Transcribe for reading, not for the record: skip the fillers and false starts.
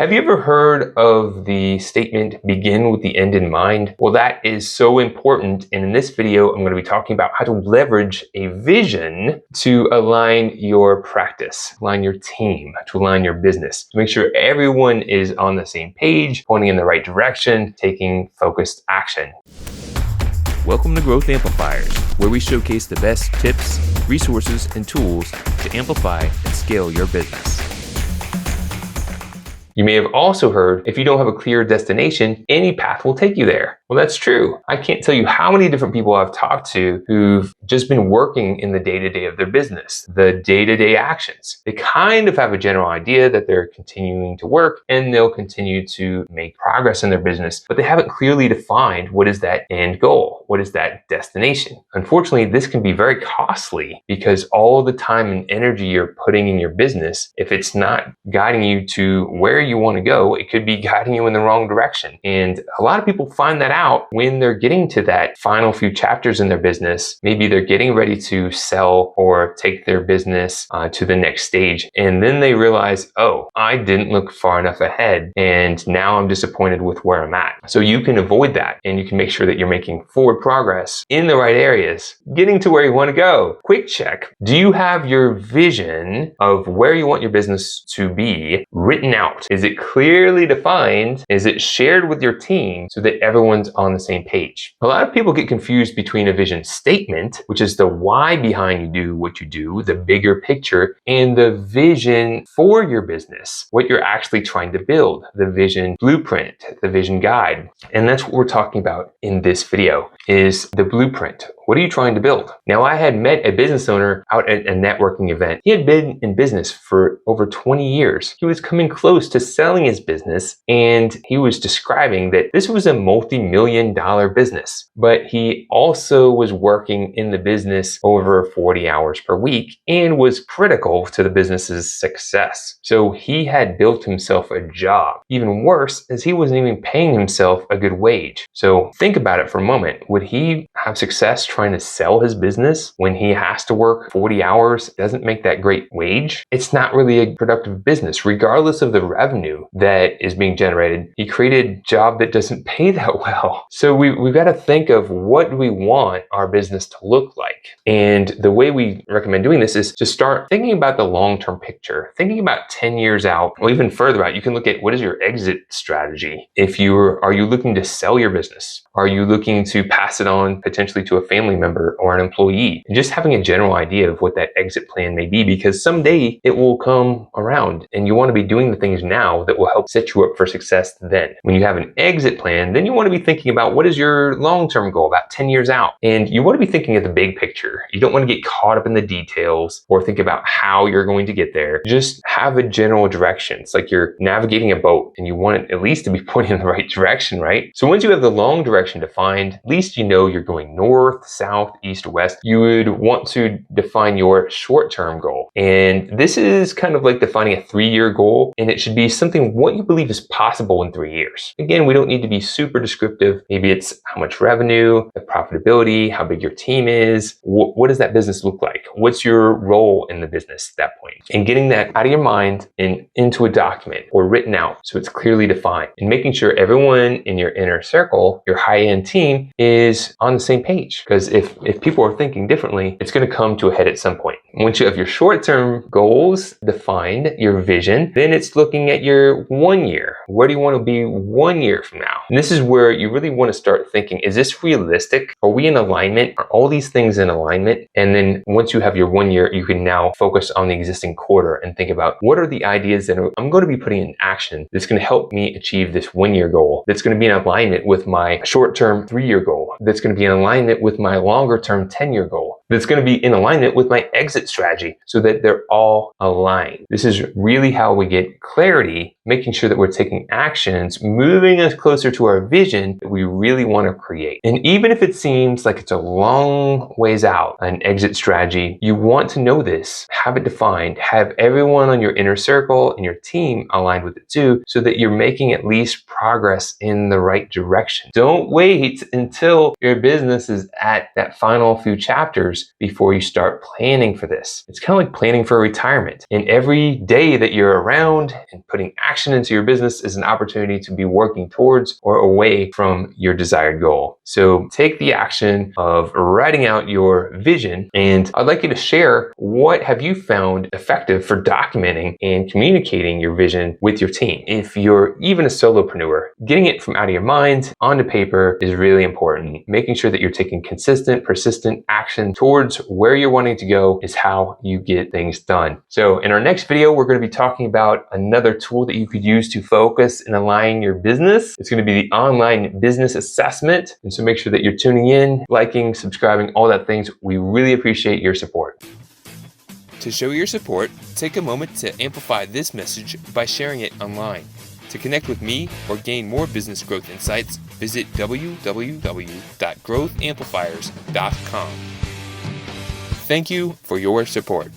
Have you ever heard of the statement, begin with the end in mind? Well, that is so important. And in this video, I'm going to be talking about how to leverage a vision to align your practice, align your team, to align your business, to make sure everyone is on the same page, pointing in the right direction, taking focused action. Welcome to Growth Amplifiers, where we showcase the best tips, resources, and tools to amplify and scale your business. You may have also heard, if you don't have a clear destination, any path will take you there. Well, that's true. I can't tell you how many different people I've talked to who've just been working in the day-to-day of their business, the day-to-day actions. They kind of have a general idea that they're continuing to work and they'll continue to make progress in their business, but they haven't clearly defined what is that end goal, what is that destination. Unfortunately, this can be very costly because all the time and energy you're putting in your business, if it's not guiding you to where you want to go, it could be guiding you in the wrong direction. And a lot of people find that out when they're getting to that final few chapters in their business. Maybe they're getting ready to sell or take their business to the next stage. And then they realize, oh, I didn't look far enough ahead. And now I'm disappointed with where I'm at. So you can avoid that and you can make sure that you're making forward progress in the right areas, getting to where you want to go. Quick check. Do you have your vision of where you want your business to be written out? Is it clearly defined? Is it shared with your team so that everyone's on the same page? A lot of people get confused between a vision statement, which is the why behind you do what you do, the bigger picture, and the vision for your business, what you're actually trying to build, the vision blueprint, the vision guide. And that's what we're talking about in this video, is the blueprint. What are you trying to build? Now, I had met a business owner out at a networking event. He had been in business for over 20 years. He was coming close to selling his business, and he was describing that this was a multi-million-dollar business, but he also was working in the business over 40 hours per week and was critical to the business's success. So he had built himself a job. Even worse, is he wasn't even paying himself a good wage. So think about it for a moment. Would he have success trying to sell his business when he has to work 40 hours, doesn't make that great wage? It's not really a productive business, regardless of the revenue that is being generated. He created a job that doesn't pay that well. So we've got to think of what do we want our business to look like. And the way we recommend doing this is to start thinking about the long-term picture, thinking about 10 years out, or even further out. You can look at what is your exit strategy. Are you looking to sell your business? Are you looking to pass it on potentially to a family member or an employee? And just having a general idea of what that exit plan may be, because someday it will come around and you want to be doing the things now that will help set you up for success then. When you have an exit plan, then you want to be thinking about what is your long-term goal about 10 years out. And you want to be thinking of the big picture. You don't want to get caught up in the details or think about how you're going to get there. Just have a general direction. It's like you're navigating a boat and you want it at least to be pointing in the right direction, right? So once you have the long direction defined, at least you know you're going north, south, east, west. You would want to define your short-term goal. And this is kind of like defining a 3-year goal, and it should be something what you believe is possible in 3 years. Again, we don't need to be super descriptive. Maybe it's how much revenue, the profitability, how big your team is. What does that business look like? What's your role in the business at that point? And getting that out of your mind and into a document or written out so it's clearly defined, and making sure everyone in your inner circle, your high-end team, is on the same page. Because if people are thinking differently, it's going to come to a head at some point. Once you have your short-term goals defined, your vision, then it's looking at your 1 year. Where do you want to be 1 year from now? And this is where you really want to start thinking, is this realistic? Are we in alignment? Are all these things in alignment? And then once you have your 1 year, you can now focus on the existing quarter and think about what are the ideas that I'm going to be putting in action that's going to help me achieve this 1 year goal, that's going to be in alignment with my short-term 3-year goal, that's going to be in alignment with my longer-term 10-year goal, that's going to be in alignment with my exit strategy, so that they're all aligned. This is really how we get clarity, making sure that we're taking actions, moving us closer to our vision that we really want to create. And even if it seems like it's a long ways out, an exit strategy, you want to know this, have it defined, have everyone on your inner circle and your team aligned with it too, so that you're making at least progress in the right direction. Don't wait until your business is at that final few chapters before you start planning for this. It's kind of like planning for retirement. And every day that you're around and putting action into your business is an opportunity to be working towards or away from your desired goal. So take the action of writing out your vision, and I'd like you to share what have you found effective for documenting and communicating your vision with your team. If you're even a solopreneur, getting it from out of your mind onto paper is really important. Making sure that you're taking consistent, persistent action towards where you're wanting to go is how you get things done. So in our next video, we're going to be talking about another tool that you could use to focus and align your business. It's going to be the online business assessment. And so make sure that you're tuning in, liking, subscribing, all that things. We really appreciate your support. To show your support, take a moment to amplify this message by sharing it online. To connect with me or gain more business growth insights, visit www.growthamplifiers.com. Thank you for your support.